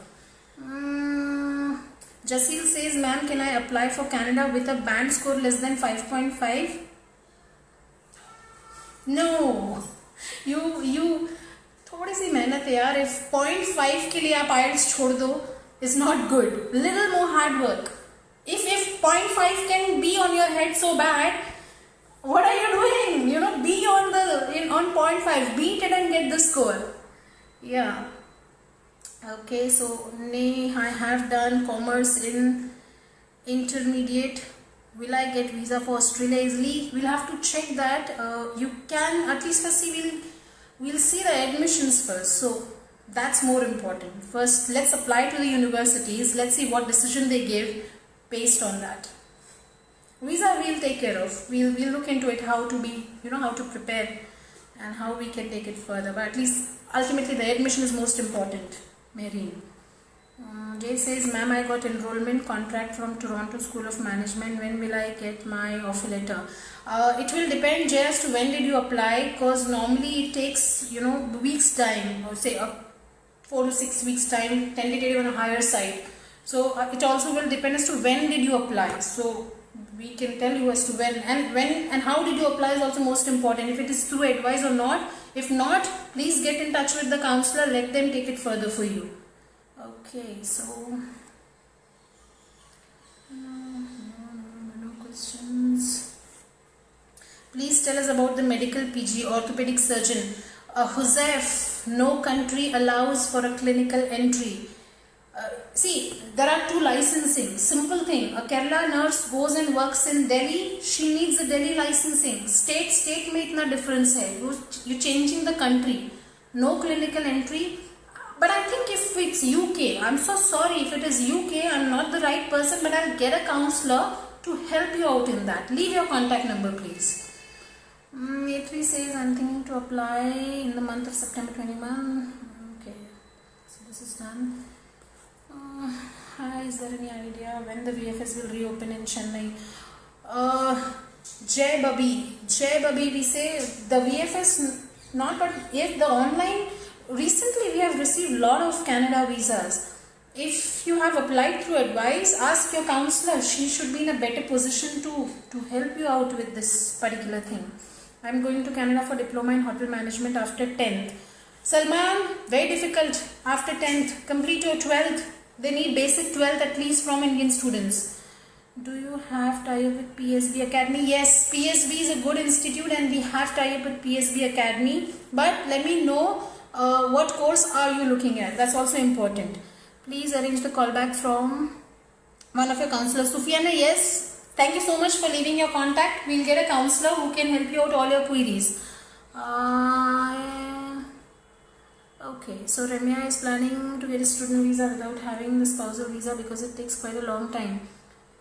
Jasil says, ma'am, can I apply for Canada with a band score less than 5.5? No. You थोड़ी सी मेहनत है यार. If 0.5 के लिए आप IELTS छोड़ दो, is not good. Little more hard work. If 0.5 can be on your head so bad, what are you doing? Be on 0.5. Beat it and get the score. Yeah. Okay, so I have done commerce in intermediate. Will I get visa for Australia easily? We'll have to check that. You can, at least first we'll see the admissions first. So that's more important. First, let's apply to the universities. Let's see what decision they give based on that. Visa we'll take care of. We'll look into it, how to be, how to prepare and how we can take it further. But at least ultimately the admission is most important. Marine. Jay says, ma'am, I got enrollment contract from Toronto School of Management. When will I get my offer letter? It will depend, Jay, as to when did you apply, because normally it takes, weeks time, or say 4 to 6 weeks time, tentative on a higher side. So it also will depend as to when did you apply. So we can tell you as to when and how did you apply is also most important. If it is through advice or not. If not, please get in touch with the counselor. Let them take it further for you. Okay, so no questions. Please tell us about the medical PG, orthopedic surgeon. Huzef, no country allows for a clinical entry. See, there are 2 licensing. Simple thing. A Kerala nurse goes and works in Delhi. She needs a Delhi licensing. State में इतना difference है. You're changing the country. No clinical entry. But I think if it's UK, I'm so sorry. If it is UK, I'm not the right person. But I'll get a counsellor to help you out in that. Leave your contact number, please. A3 says I'm thinking to apply in the month of September 21. Okay, so this is done. Is there any idea when the VFS will reopen in Chennai? Jai Babi, we say the VFS not, but if the online, recently we have received a lot of Canada visas. If you have applied through advice, ask your counsellor. She should be in a better position to help you out with this particular thing. I'm going to Canada for diploma in hotel management after 10th. Salman, very difficult after 10th. Complete your 12th. They need basic 12th at least from Indian students. Do you have tie-up with PSB Academy? Yes, PSB is a good institute and we have tie-up with PSB Academy. But let me know what course are you looking at. That's also important. Please arrange the callback from one of your counselors. Sufiana, yes. Thank you so much for leaving your contact. We'll get a counselor who can help you out all your queries. Okay, so Ramya is planning to get a student visa without having the spousal visa because it takes quite a long time.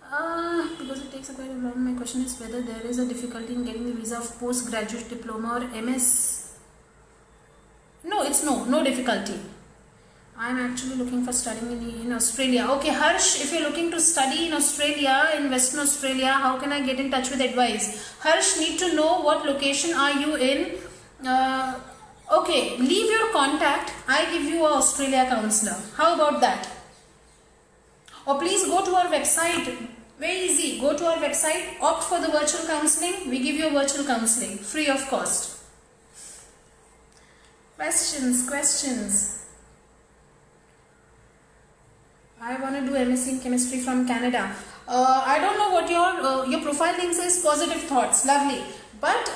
My question is whether there is a difficulty in getting the visa of postgraduate diploma or MS. No, it's no difficulty. I'm actually looking for studying in Australia. Okay, Harsh, if you're looking to study in Australia, in Western Australia, how can I get in touch with advice? Harsh, need to know what location are you in. Okay, leave your contact. I give you an Australia counselor. How about that? Or please go to our website. Very easy. Go to our website. Opt for the virtual counseling. We give you virtual counseling free of cost. Questions. I want to do MSc in chemistry from Canada. I don't know what your profile link says. Positive thoughts. Lovely. But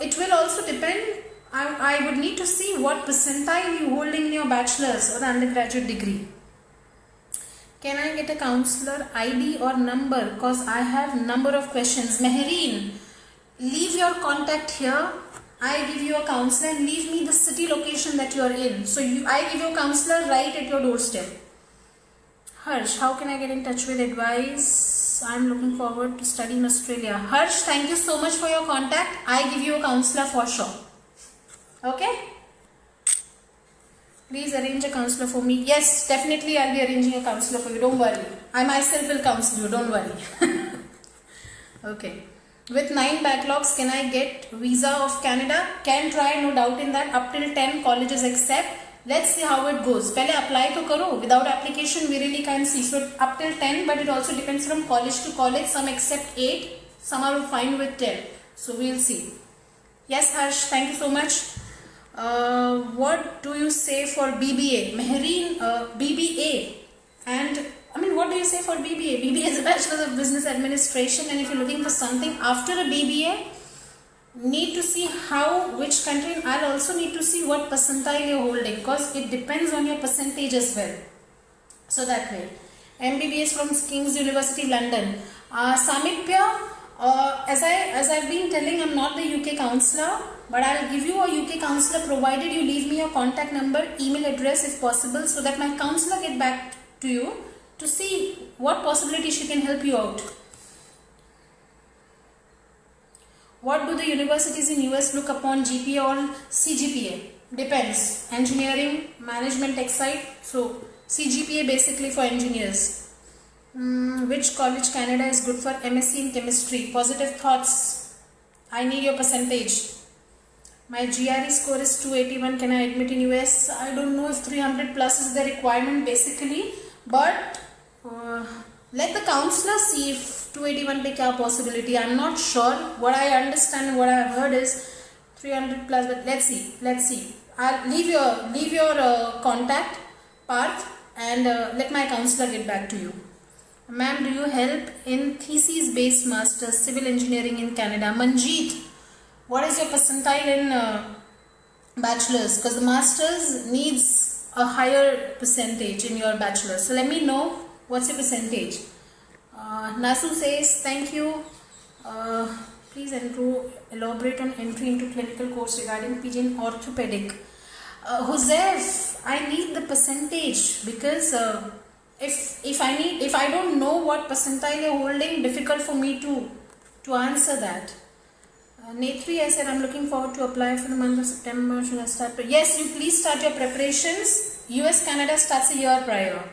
it will also depend. I would need to see what percentile you holding in your bachelor's or the undergraduate degree. Can I get a counselor ID or number? Because I have number of questions. Mehreen, leave your contact here. I give you a counselor and leave me the city location that you are in. So I give you a counselor right at your doorstep. Harsh, how can I get in touch with advice? I'm looking forward to study in Australia. Harsh, thank you so much for your contact. I give you a counselor for sure. Okay? Please arrange a counselor for me. Yes, definitely I'll be arranging a counselor for you. Don't worry. I myself will counsel you. Don't worry. Okay. With 9 backlogs, can I get visa of Canada? Can try, no doubt in that. Up till 10 colleges accept. Let's see how it goes. Pehle apply to karo. Without application, we really can't see. So up till 10, but it also depends from college to college. Some accept 8. Some are fine with 10. So we'll see. Yes, Harsh. Thank you so much. What do you say for BBA? Mehreen, BBA. And I mean, what do you say for BBA? BBA is a Bachelor of Business Administration, and if you're looking for something after a BBA, need to see which country, and I'll also need to see what percentile you're holding, because it depends on your percentage as well. So that way. MBBS from King's University, London. Samipya, as I've been telling, I'm not the UK counselor, but I'll give you a UK counselor provided you leave me your contact number, email address if possible, so that my counselor get back to you to see what possibility she can help you out. What do the universities in US look upon, GPA or CGPA? Depends. Engineering, management, tech side. So CGPA basically for engineers. Which college Canada is good for MSc in chemistry? Positive thoughts. I need your percentage. My GRE score is 281. Can I admit in US? I don't know if 300 plus is the requirement basically, but let the counselor see if 281 pe kya possibility. I'm not sure. What I understand and what I have heard is 300 plus, but let's see. I'll leave your contact Parth and let my counselor get back to you. Ma'am, do you help in thesis based masters civil engineering in Canada? Manjeet, what is your percentile in bachelor's? Because the masters needs a higher percentage in your bachelor's. So let me know what's your percentage. Nasu says, thank you. Please elaborate on entry into clinical course regarding PG in orthopedic. Joseph, I need the percentage because if I don't know what percentile you're holding, difficult for me to answer that. Netri, I said I'm looking forward to apply for the month of September. Should I start? Yes, you please start your preparations. US Canada starts a year prior.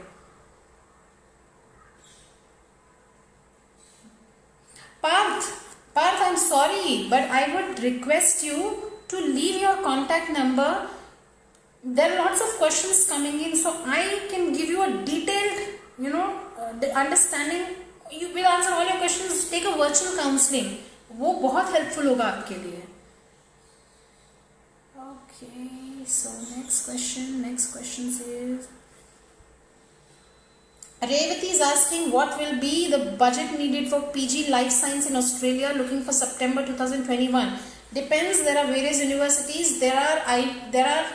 Parth, I'm sorry, but I would request you to leave your contact number. There are lots of questions coming in, so I can give you a detailed, the understanding. You will answer all your questions. Take a virtual counseling. वो बहुत helpful होगा आपके लिए. Okay. So next question says, Revati is asking what will be the budget needed for PG Life Science in Australia looking for September 2021. Depends, there are various universities, there are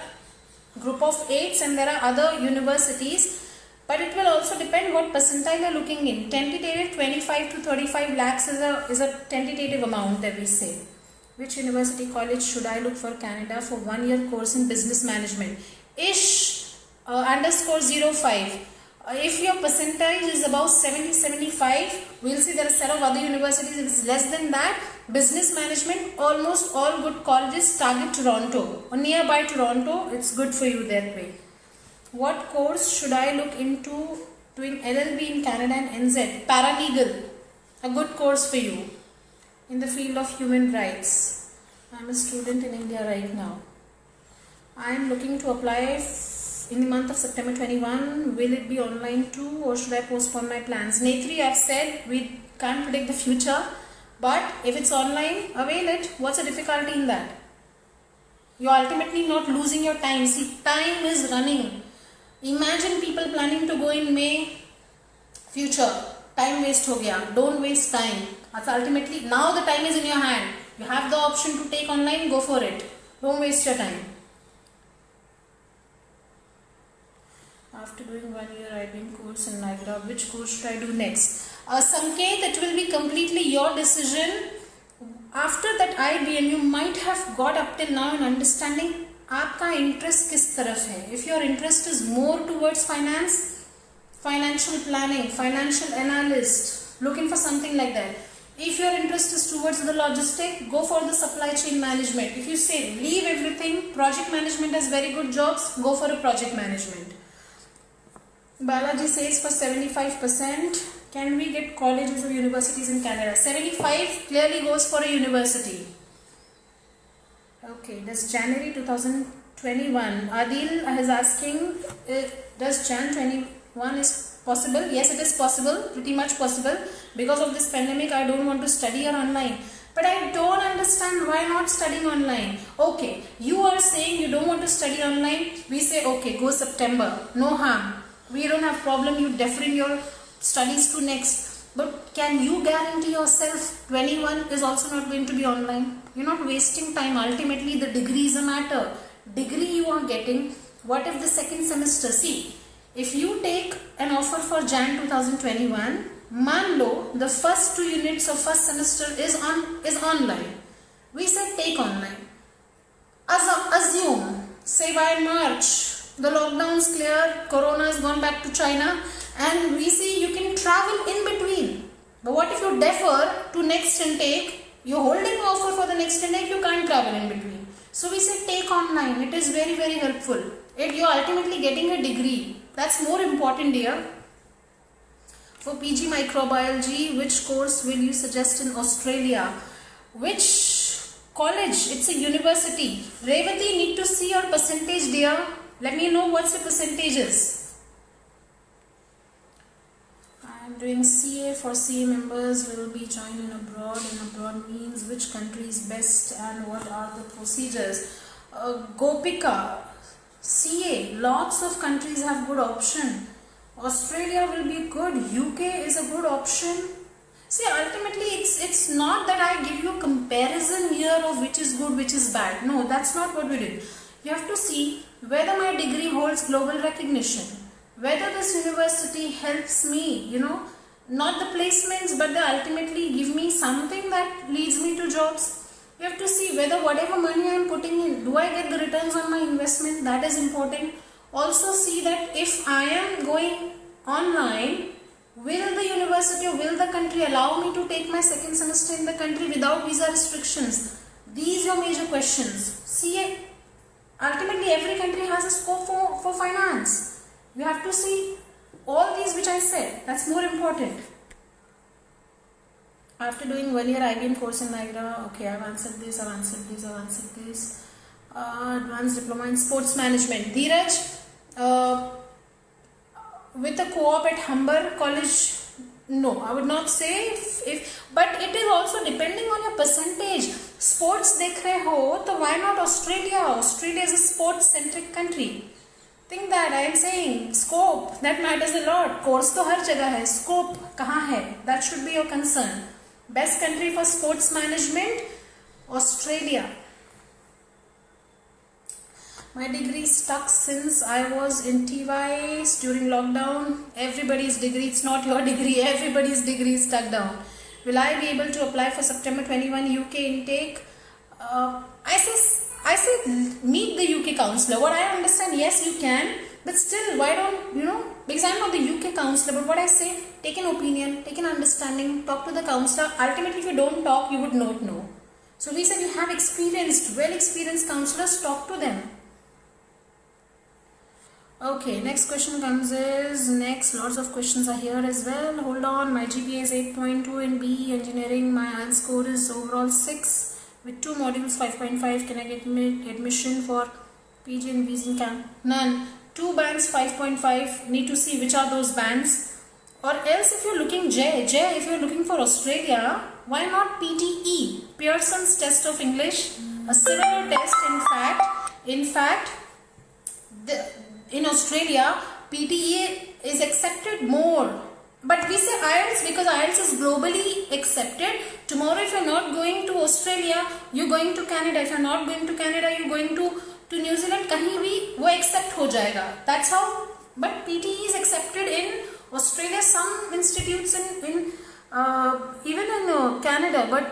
group of 8s and there are other universities, but it will also depend what percentile you are looking in. Tentative 25 to 35 lakhs is a tentative amount that we say. Which university college should I look for Canada for 1 year course in business management? Ish _05. If your percentage is about 70-75, we'll see there are a set of other universities. If it's less than that, business management, almost all good colleges target Toronto or nearby Toronto. It's good for you that way. What course should I look into doing LLB in Canada and NZ? Paralegal, a good course for you in the field of human rights. I'm a student in India right now. I am looking to apply in the month of September 21. Will it be online too or should I postpone my plans? Netri, I've said we can't predict the future, but if it's online, avail it. What's the difficulty in that? You're ultimately not losing your time. See, time is running. Imagine people planning to go in May. Future, time waste ho gaya. Don't waste time. Ultimately, now the time is in your hand. You have the option to take online, go for it. Don't waste your time. After doing 1 year IBM course in Niagara, which course should I do next? Sanket, it will be completely your decision. After that IBM, you might have got up till now in understanding आपका interest किस तरफ है. If your interest is more towards finance, financial planning, financial analyst, looking for something like that. If your interest is towards the logistic, go for the supply chain management. If you say leave everything, project management has very good jobs, go for a project management. Balaji says for 75%, can we get colleges or universities in Canada? 75 clearly goes for a university. Okay, does January 2021, Adil is asking, does Jan 21 is possible? Yes, it is possible, pretty much possible. Because of this pandemic, I don't want to study or online. But I don't understand why not studying online. Okay, you are saying you don't want to study online. We say, okay, go September, no harm. We don't have problem you deferring your studies to next. But can you guarantee yourself 21 is also not going to be online? You're not wasting time. Ultimately, the degree is a matter. Degree you are getting. What if the second semester? See, if you take an offer for Jan 2021, man lo, the first 2 units of first semester is online. We say take online. Assume, say by March, the lockdown is clear, Corona has gone back to China, and we see you can travel in between. But what if you defer to next intake? You're holding offer for the next intake, you can't travel in between. So we say take online. It is very, very helpful. You're ultimately getting a degree. That's more important, dear. For PG Microbiology, which course will you suggest in Australia? Which college? It's a university. Revati, need to see your percentage, dear. Let me know what's the percentages. I am doing CA. For CA members will be joining abroad, and abroad means which country is best and what are the procedures. Gopika, CA, lots of countries have good option. Australia will be good. UK is a good option. See, ultimately it's not that I give you a comparison here of which is good, which is bad. No, that's not what we did. You have to see whether my degree holds global recognition, whether this university helps me, not the placements, but they ultimately give me something that leads me to jobs. You have to see whether whatever money I am putting in, do I get the returns on my investment? That is important. Also see that if I am going online, will the university or will the country allow me to take my second semester in the country without visa restrictions? These are major questions. See, ultimately every country has a scope for finance. You have to see all these which I said. That's more important. After doing 1 year IBM course in Niagara, okay, I've answered this. Advanced diploma in sports management. Dheeraj, with a co-op at Humber College, no, I would not say if, but it is also depending on your percentage. Sports देख रहे हो तो why not Australia? Australia is a sports centric country. Think that I am saying scope that matters a lot. Course तो हर जगह है, scope कहाँ है? That should be your concern. Best country for sports management, Australia. My degree stuck since I was in TY during lockdown. Everybody's degree, it's not your degree, everybody's degree is stuck down. Will I be able to apply for September 21 UK intake? I say meet the UK counselor. What I understand, yes you can, but still why don't, because I'm not the UK counselor, but what I say, take an opinion, take an understanding, talk to the counselor. Ultimately if you don't talk, you would not know. So we said you have experienced, well experienced counselors, talk to them. Okay, next question comes is, lots of questions are here as well. Hold on, my GPA is 8.2 in BE Engineering. My IELTS score is overall 6 with 2 modules 5.5. Can I get admission for PG and VC in Camp? None. 2 bands 5.5. Need to see which are those bands. Or else if you're looking if you're looking for Australia, why not PTE? Pearson's Test of English. A similar test in fact, in Australia, PTE is accepted more. But we say IELTS because IELTS is globally accepted. Tomorrow if you're not going to Australia, you're going to Canada. If you're not going to Canada, you're going to New Zealand. कहीं भी वो accept हो जाएगा. That's how. But PTE is accepted in Australia. Some institutes in even in Canada, but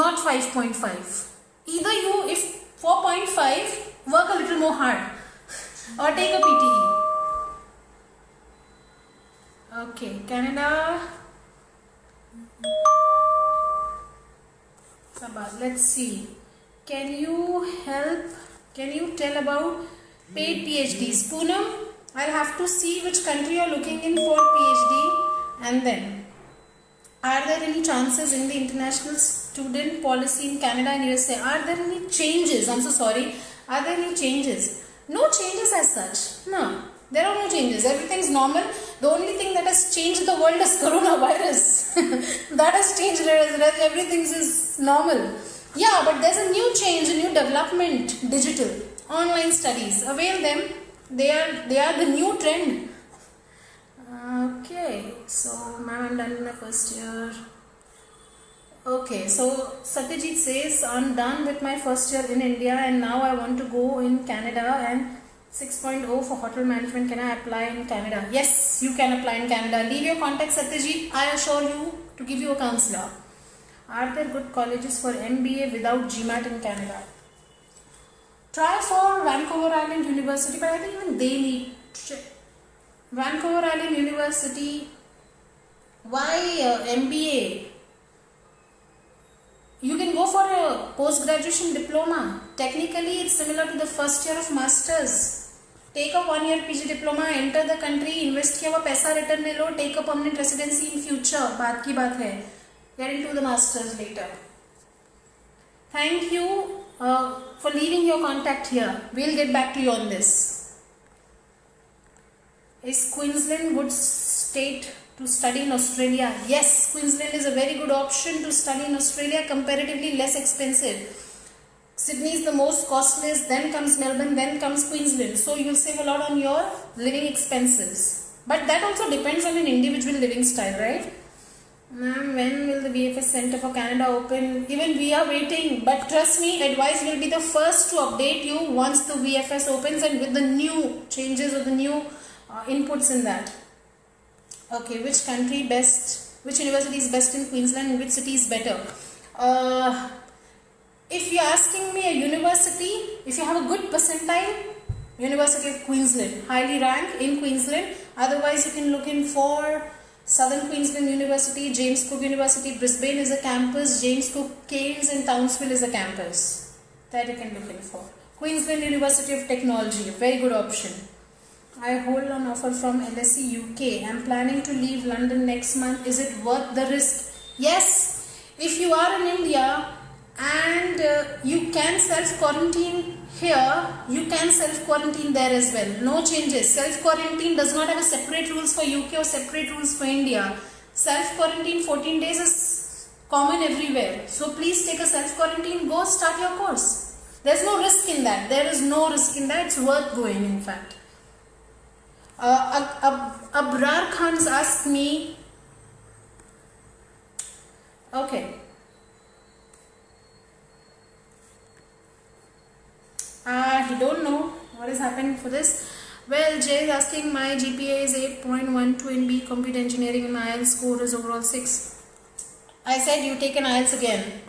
not 5.5. Either you, if 4.5, work a little more hard. Or take a PTE. Okay, Canada. Let's see. Can you tell about paid PhDs? Poonam, I'll have to see which country you're looking in for PhD, and then are there any chances in the international student policy in Canada and USA? Are there any changes? I'm so sorry. Are there any changes? No changes as such. No, there are no changes. Everything's normal. The only thing that has changed the world is coronavirus. That has changed. Everything is normal. Yeah, but there's a new change, a new development. Digital, online studies. Avail them. They are the new trend. Okay, so ma'am, I'm done in the first year. Okay, so Satyajit says, I'm done with my first year in India and now I want to go in Canada and 6.0 for hotel management. Can I apply in Canada? Yes, you can apply in Canada. Leave your contact, Satyajit. I assure you to give you a counselor. Are there good colleges for MBA without GMAT in Canada? Try for Vancouver Island University, but I think even they need Vancouver Island University. Why MBA? You can go for a post-graduation diploma. Technically, it's similar to the first year of masters. Take a 1-year PG diploma, enter the country, invest किया हुआ पैसा return ले लो, take a permanent residency in future. बात की बात है. Get into the masters later. Thank you for leaving your contact here. We'll get back to you on this. Is Queensland good state to study in Australia? Yes, Queensland is a very good option to study in Australia, comparatively less expensive. Sydney is the most costliest, then comes Melbourne, then comes Queensland. So you will save a lot on your living expenses. But that also depends on an individual living style, right? Ma'am, when will the VFS Center for Canada open? Even we are waiting, but trust me, Advice will be the first to update you once the VFS opens and with the new changes or the new inputs in that. Okay, which country best, which university is best in Queensland and which city is better? If you're asking me a university, if you have a good percentile, University of Queensland, highly ranked in Queensland. Otherwise, you can look in for Southern Queensland University, James Cook University, Brisbane is a campus, James Cook, Cairns and Townsville is a campus. That you can look in for. Queensland University of Technology, a very good option. I hold an offer from LSE UK. I am planning to leave London next month. Is it worth the risk? Yes. If you are in India and you can self-quarantine here, you can self-quarantine there as well. No changes. Self-quarantine does not have a separate rules for UK or separate rules for India. Self-quarantine 14 days is common everywhere. So please take a self-quarantine, go start your course. There's no risk in that. There is no risk in that. It's worth going, in fact. Abrar Khan's asked me, okay. I don't know what is happening for this. Well, Jay is asking, my GPA is 8.12 in B Computer Engineering and my IELTS score is overall 6. I said you take an IELTS again.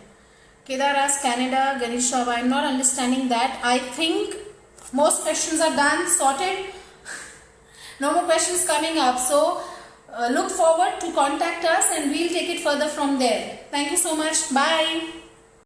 Kedar asked Canada, Ganesh Shah, I'm not understanding that. I think most questions are done, sorted. No more questions coming up. So look forward to contact us and we'll take it further from there. Thank you so much. Bye.